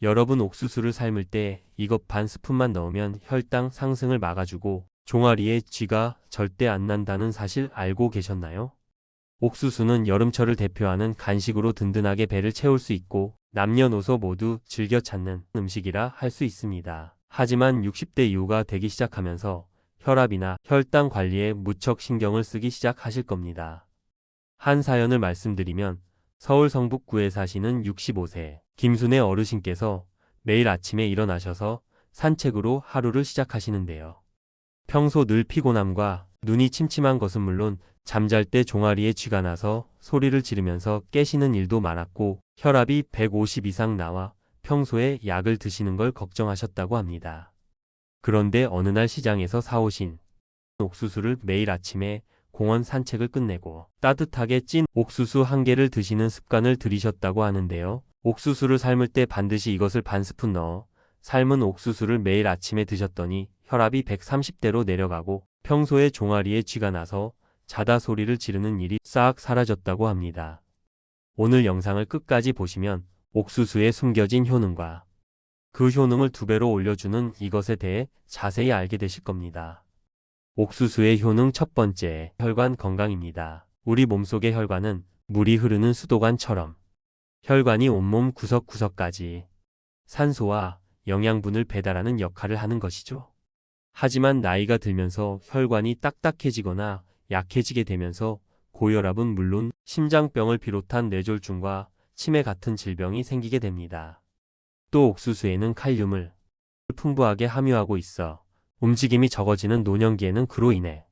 여러분 옥수수를 삶을 때 이것 반 스푼만 넣으면 혈당 상승을 막아주고 종아리에 쥐가 절대 안 난다는 사실 알고 계셨나요? 옥수수는 여름철을 대표하는 간식으로 든든하게 배를 채울 수 있고 남녀노소 모두 즐겨 찾는 음식이라 할 수 있습니다. 하지만 60대 이후가 되기 시작하면서 혈압이나 혈당 관리에 무척 신경을 쓰기 시작하실 겁니다. 한 사연을 말씀드리면 서울 성북구에 사시는 65세 김순애 어르신께서 매일 아침에 일어나셔서 산책으로 하루를 시작하시는데요. 평소 늘 피곤함과 눈이 침침한 것은 물론 잠잘 때 종아리에 쥐가 나서 소리를 지르면서 깨시는 일도 많았고 혈압이 150 이상 나와 평소에 약을 드시는 걸 걱정하셨다고 합니다. 그런데 어느 날 시장에서 사오신 옥수수를 매일 아침에 공원 산책을 끝내고 따뜻하게 찐 옥수수 한 개를 드시는 습관을 들이셨다고 하는데요. 옥수수를 삶을 때 반드시 이것을 반 스푼 넣어 삶은 옥수수를 매일 아침에 드셨더니 혈압이 130대로 내려가고 평소에 종아리에 쥐가 나서 자다 소리를 지르는 일이 싹 사라졌다고 합니다. 오늘 영상을 끝까지 보시면 옥수수에 숨겨진 효능과 그 효능을 2배로 올려주는 이것에 대해 자세히 알게 되실 겁니다. 옥수수의 효능 첫 번째, 혈관 건강입니다. 우리 몸속의 혈관은 물이 흐르는 수도관처럼 혈관이 온몸 구석구석까지 산소와 영양분을 배달하는 역할을 하는 것이죠. 하지만 나이가 들면서 혈관이 딱딱해지거나 약해지게 되면서 고혈압은 물론 심장병을 비롯한 뇌졸중과 치매 같은 질병이 생기게 됩니다. 또 옥수수에는 칼륨을 풍부하게 함유하고 있어 움직임이 적어지는 노년기에는 그로 인해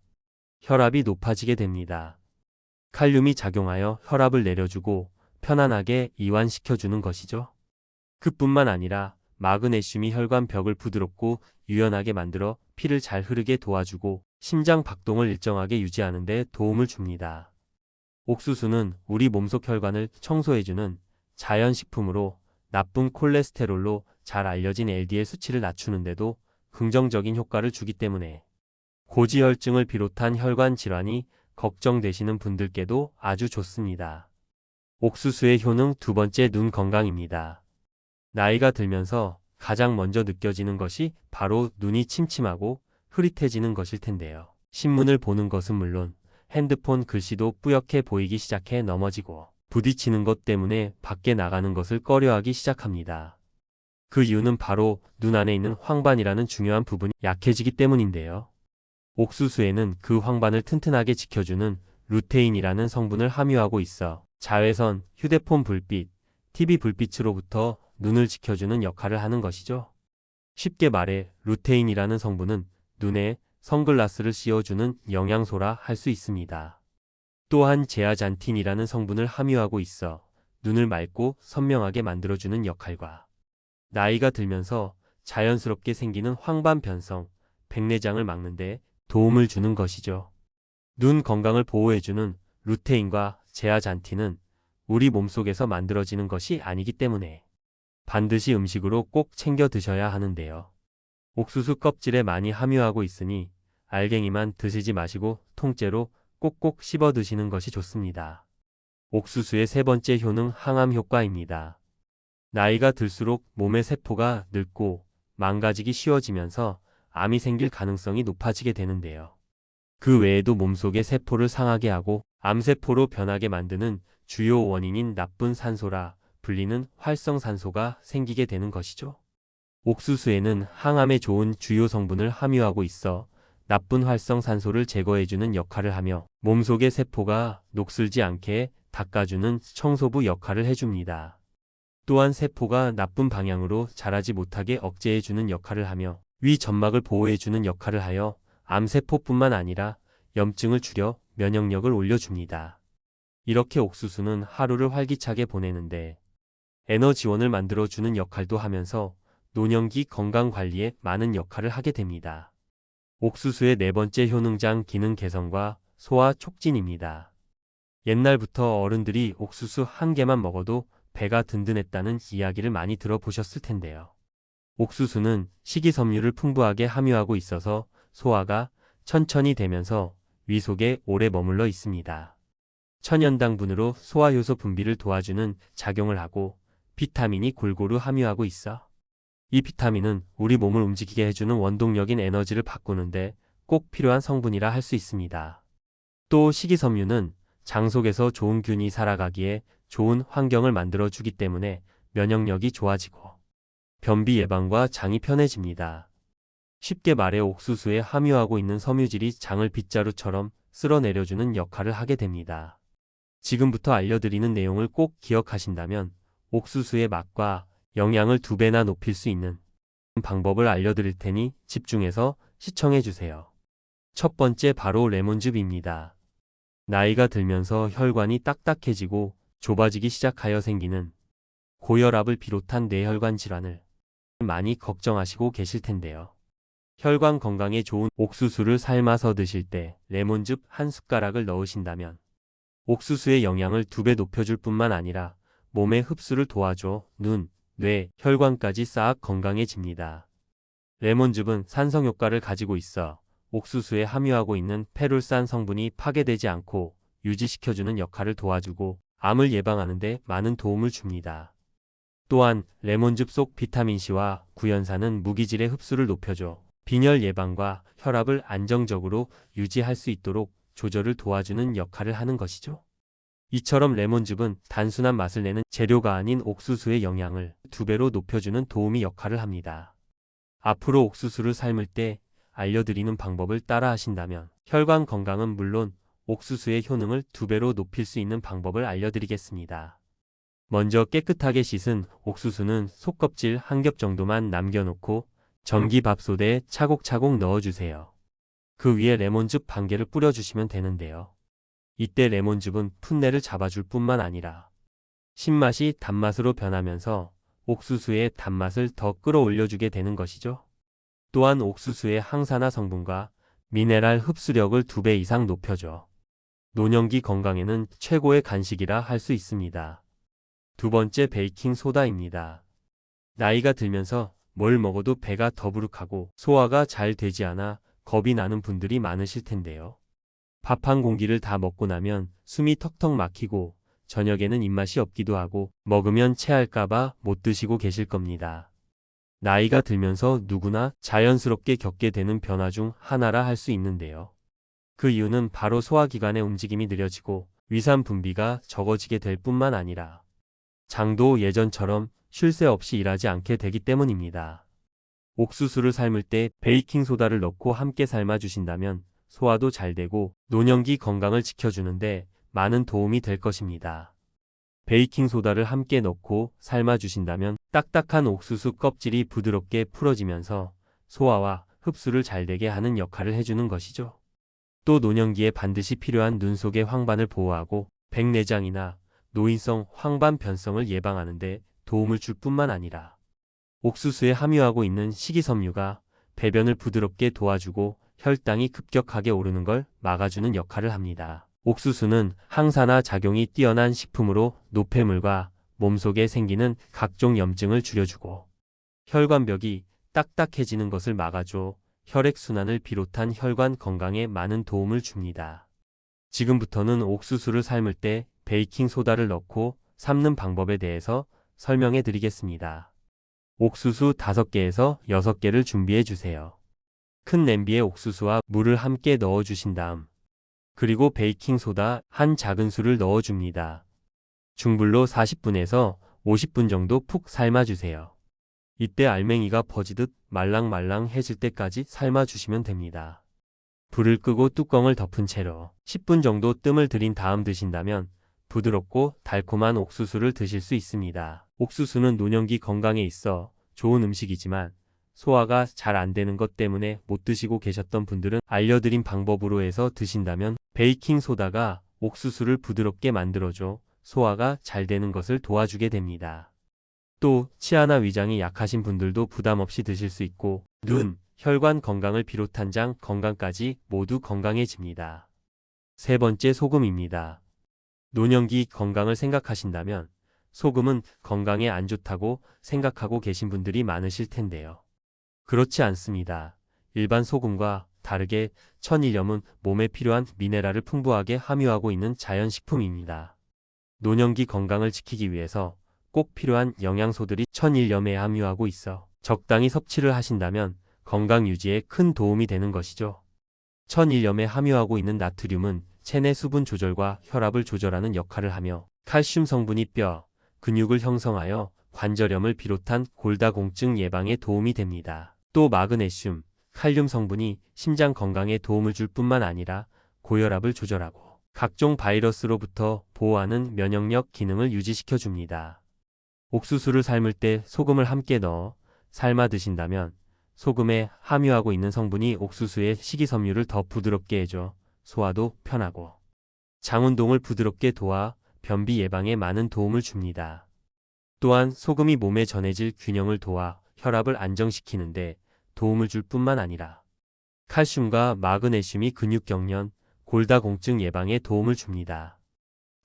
혈압이 높아지게 됩니다. 칼륨이 작용하여 혈압을 내려주고 편안하게 이완시켜주는 것이죠. 그뿐만 아니라 마그네슘이 혈관 벽을 부드럽고 유연하게 만들어 피를 잘 흐르게 도와주고 심장 박동을 일정하게 유지하는 데 도움을 줍니다. 옥수수는 우리 몸속 혈관을 청소해주는 자연식품으로 나쁜 콜레스테롤로 잘 알려진 LDL 수치를 낮추는데도 긍정적인 효과를 주기 때문에 고지혈증을 비롯한 혈관 질환이 걱정되시는 분들께도 아주 좋습니다. 옥수수의 효능 두 번째, 눈 건강입니다. 나이가 들면서 가장 먼저 느껴지는 것이 바로 눈이 침침하고 흐릿해지는 것일 텐데요. 신문을 보는 것은 물론 핸드폰 글씨도 뿌옇게 보이기 시작해 넘어지고 부딪히는 것 때문에 밖에 나가는 것을 꺼려하기 시작합니다. 그 이유는 바로 눈 안에 있는 황반이라는 중요한 부분이 약해지기 때문인데요. 옥수수에는 그 황반을 튼튼하게 지켜주는 루테인이라는 성분을 함유하고 있어 자외선, 휴대폰 불빛, TV 불빛으로부터 눈을 지켜주는 역할을 하는 것이죠. 쉽게 말해 루테인이라는 성분은 눈에 선글라스를 씌워주는 영양소라 할 수 있습니다. 또한 제아잔틴이라는 성분을 함유하고 있어 눈을 맑고 선명하게 만들어주는 역할과 나이가 들면서 자연스럽게 생기는 황반 변성, 백내장을 막는 데 도움을 주는 것이죠. 눈 건강을 보호해주는 루테인과 제아잔틴은 우리 몸속에서 만들어지는 것이 아니기 때문에 반드시 음식으로 꼭 챙겨 드셔야 하는데요. 옥수수 껍질에 많이 함유하고 있으니 알갱이만 드시지 마시고 통째로 꼭꼭 씹어 드시는 것이 좋습니다. 옥수수의 세 번째 효능, 항암 효과입니다. 나이가 들수록 몸의 세포가 늙고 망가지기 쉬워지면서 암이 생길 가능성이 높아지게 되는데요. 그 외에도 몸속의 세포를 상하게 하고 암세포로 변하게 만드는 주요 원인인 나쁜 산소라 불리는 활성산소가 생기게 되는 것이죠. 옥수수에는 항암에 좋은 주요 성분을 함유하고 있어 나쁜 활성산소를 제거해주는 역할을 하며 몸속의 세포가 녹슬지 않게 닦아주는 청소부 역할을 해줍니다. 또한 세포가 나쁜 방향으로 자라지 못하게 억제해주는 역할을 하며 위 점막을 보호해주는 역할을 하여 암세포뿐만 아니라 염증을 줄여 면역력을 올려줍니다. 이렇게 옥수수는 하루를 활기차게 보내는데 에너지원을 만들어주는 역할도 하면서 노년기 건강관리에 많은 역할을 하게 됩니다. 옥수수의 네 번째 효능장, 기능 개선과 소화 촉진입니다. 옛날부터 어른들이 옥수수 한 개만 먹어도 배가 든든했다는 이야기를 많이 들어보셨을 텐데요. 옥수수는 식이섬유를 풍부하게 함유하고 있어서 소화가 천천히 되면서 위 속에 오래 머물러 있습니다. 천연당분으로 소화효소 분비를 도와주는 작용을 하고 비타민이 골고루 함유하고 있어. 이 비타민은 우리 몸을 움직이게 해주는 원동력인 에너지를 바꾸는데 꼭 필요한 성분이라 할 수 있습니다. 또 식이섬유는 장 속에서 좋은 균이 살아가기에 좋은 환경을 만들어주기 때문에 면역력이 좋아지고 변비 예방과 장이 편해집니다. 쉽게 말해 옥수수에 함유하고 있는 섬유질이 장을 빗자루처럼 쓸어내려주는 역할을 하게 됩니다. 지금부터 알려드리는 내용을 꼭 기억하신다면 옥수수의 맛과 영양을 2배나 높일 수 있는 방법을 알려드릴 테니 집중해서 시청해주세요. 첫 번째 바로 레몬즙입니다. 나이가 들면서 혈관이 딱딱해지고 좁아지기 시작하여 생기는 고혈압을 비롯한 뇌혈관 질환을 많이 걱정하시고 계실 텐데요. 혈관 건강에 좋은 옥수수를 삶아서 드실 때 레몬즙 한 숟가락을 넣으신다면 옥수수의 영양을 2배 높여줄 뿐만 아니라 몸의 흡수를 도와줘 눈, 뇌, 혈관까지 싹 건강해집니다. 레몬즙은 산성 효과를 가지고 있어 옥수수에 함유하고 있는 페룰산 성분이 파괴되지 않고 유지시켜주는 역할을 도와주고 암을 예방하는 데 많은 도움을 줍니다. 또한 레몬즙 속 비타민C와 구연산은 무기질의 흡수를 높여줘 빈혈 예방과 혈압을 안정적으로 유지할 수 있도록 조절을 도와주는 역할을 하는 것이죠. 이처럼 레몬즙은 단순한 맛을 내는 재료가 아닌 옥수수의 영양을 2배로 높여주는 도우미 역할을 합니다. 앞으로 옥수수를 삶을 때 알려드리는 방법을 따라 하신다면 혈관 건강은 물론 옥수수의 효능을 2배로 높일 수 있는 방법을 알려드리겠습니다. 먼저 깨끗하게 씻은 옥수수는 속껍질 한 겹 정도만 남겨놓고 전기밥솥에 차곡차곡 넣어주세요. 그 위에 레몬즙 반 개를 뿌려주시면 되는데요. 이때 레몬즙은 풋내를 잡아줄 뿐만 아니라 신맛이 단맛으로 변하면서 옥수수의 단맛을 더 끌어올려주게 되는 것이죠. 또한 옥수수의 항산화 성분과 미네랄 흡수력을 2배 이상 높여줘 노년기 건강에는 최고의 간식이라 할 수 있습니다. 두 번째 베이킹 소다입니다. 나이가 들면서 뭘 먹어도 배가 더부룩하고 소화가 잘 되지 않아 겁이 나는 분들이 많으실 텐데요. 밥 한 공기를 다 먹고 나면 숨이 턱턱 막히고 저녁에는 입맛이 없기도 하고 먹으면 체할까봐 못 드시고 계실 겁니다. 나이가 들면서 누구나 자연스럽게 겪게 되는 변화 중 하나라 할 수 있는데요. 그 이유는 바로 소화기관의 움직임이 느려지고 위산 분비가 적어지게 될 뿐만 아니라 장도 예전처럼 쉴 새 없이 일하지 않게 되기 때문입니다. 옥수수를 삶을 때 베이킹소다를 넣고 함께 삶아주신다면 소화도 잘 되고 노년기 건강을 지켜주는데 많은 도움이 될 것입니다. 베이킹소다를 함께 넣고 삶아주신다면 딱딱한 옥수수 껍질이 부드럽게 풀어지면서 소화와 흡수를 잘 되게 하는 역할을 해주는 것이죠. 또 노년기에 반드시 필요한 눈 속의 황반을 보호하고 백내장이나 노인성 황반 변성을 예방하는 데 도움을 줄 뿐만 아니라 옥수수에 함유하고 있는 식이섬유가 배변을 부드럽게 도와주고 혈당이 급격하게 오르는 걸 막아주는 역할을 합니다. 옥수수는 항산화 작용이 뛰어난 식품으로 노폐물과 몸속에 생기는 각종 염증을 줄여주고 혈관벽이 딱딱해지는 것을 막아줘 혈액순환을 비롯한 혈관 건강에 많은 도움을 줍니다. 지금부터는 옥수수를 삶을 때 베이킹소다를 넣고 삶는 방법에 대해서 설명해 드리겠습니다. 옥수수 5개에서 6개를 준비해 주세요. 큰 냄비에 옥수수와 물을 함께 넣어 주신 다음 그리고 베이킹소다 한 작은술을 넣어 줍니다. 중불로 40분에서 50분 정도 푹 삶아주세요. 이때 알맹이가 퍼지듯 말랑말랑해질 때까지 삶아주시면 됩니다. 불을 끄고 뚜껑을 덮은 채로 10분 정도 뜸을 들인 다음 드신다면 부드럽고 달콤한 옥수수를 드실 수 있습니다. 옥수수는 노년기 건강에 있어 좋은 음식이지만 소화가 잘 안 되는 것 때문에 못 드시고 계셨던 분들은 알려드린 방법으로 해서 드신다면 베이킹소다가 옥수수를 부드럽게 만들어줘 소화가 잘 되는 것을 도와주게 됩니다. 또 치아나 위장이 약하신 분들도 부담 없이 드실 수 있고 눈, 혈관 건강을 비롯한 장 건강까지 모두 건강해집니다. 세 번째 소금입니다. 노년기 건강을 생각하신다면 소금은 건강에 안 좋다고 생각하고 계신 분들이 많으실 텐데요. 그렇지 않습니다. 일반 소금과 다르게 천일염은 몸에 필요한 미네랄을 풍부하게 함유하고 있는 자연식품입니다. 노년기 건강을 지키기 위해서 꼭 필요한 영양소들이 천일염에 함유하고 있어 적당히 섭취를 하신다면 건강 유지에 큰 도움이 되는 것이죠. 천일염에 함유하고 있는 나트륨은 체내 수분 조절과 혈압을 조절하는 역할을 하며 칼슘 성분이 뼈, 근육을 형성하여 관절염을 비롯한 골다공증 예방에 도움이 됩니다. 또 마그네슘, 칼륨 성분이 심장 건강에 도움을 줄 뿐만 아니라 고혈압을 조절하고 각종 바이러스로부터 보호하는 면역력 기능을 유지시켜 줍니다. 옥수수를 삶을 때 소금을 함께 넣어 삶아 드신다면 소금에 함유하고 있는 성분이 옥수수의 식이섬유를 더 부드럽게 해줘 소화도 편하고 장 운동을 부드럽게 도와 변비 예방에 많은 도움을 줍니다. 또한 소금이 몸에 전해질 균형을 도와 혈압을 안정시키는데 도움을 줄 뿐만 아니라 칼슘과 마그네슘이 근육 경련, 골다공증 예방에 도움을 줍니다.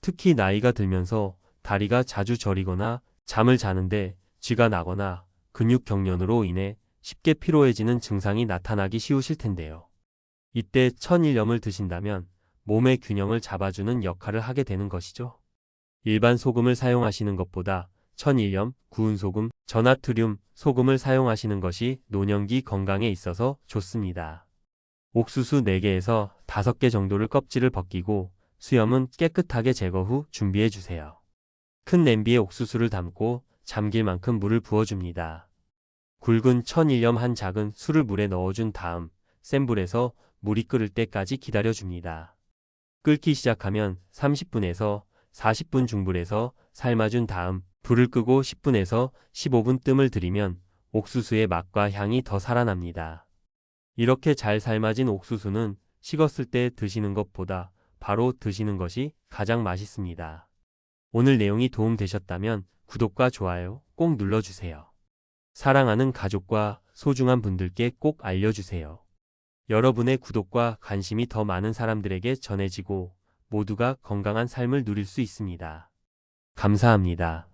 특히 나이가 들면서 다리가 자주 저리거나 잠을 자는데 쥐가 나거나 근육 경련으로 인해 쉽게 피로해지는 증상이 나타나기 쉬우실 텐데요. 이때 천일염을 드신다면 몸의 균형을 잡아주는 역할을 하게 되는 것이죠. 일반 소금을 사용하시는 것보다 천일염, 구운 소금, 저나트륨 소금을 사용하시는 것이 노년기 건강에 있어서 좋습니다. 옥수수 4개에서 5개 정도를 껍질을 벗기고 수염은 깨끗하게 제거 후 준비해 주세요. 큰 냄비에 옥수수를 담고 잠길 만큼 물을 부어줍니다. 굵은 천일염 한 작은 술을 물에 넣어준 다음 센 불에서 물이 끓을 때까지 기다려줍니다. 끓기 시작하면 30분에서 40분 중불에서 삶아준 다음 불을 끄고 10분에서 15분 뜸을 들이면 옥수수의 맛과 향이 더 살아납니다. 이렇게 잘 삶아진 옥수수는 식었을 때 드시는 것보다 바로 드시는 것이 가장 맛있습니다. 오늘 내용이 도움되셨다면 구독과 좋아요 꼭 눌러주세요. 사랑하는 가족과 소중한 분들께 꼭 알려주세요. 여러분의 구독과 관심이 더 많은 사람들에게 전해지고 모두가 건강한 삶을 누릴 수 있습니다. 감사합니다.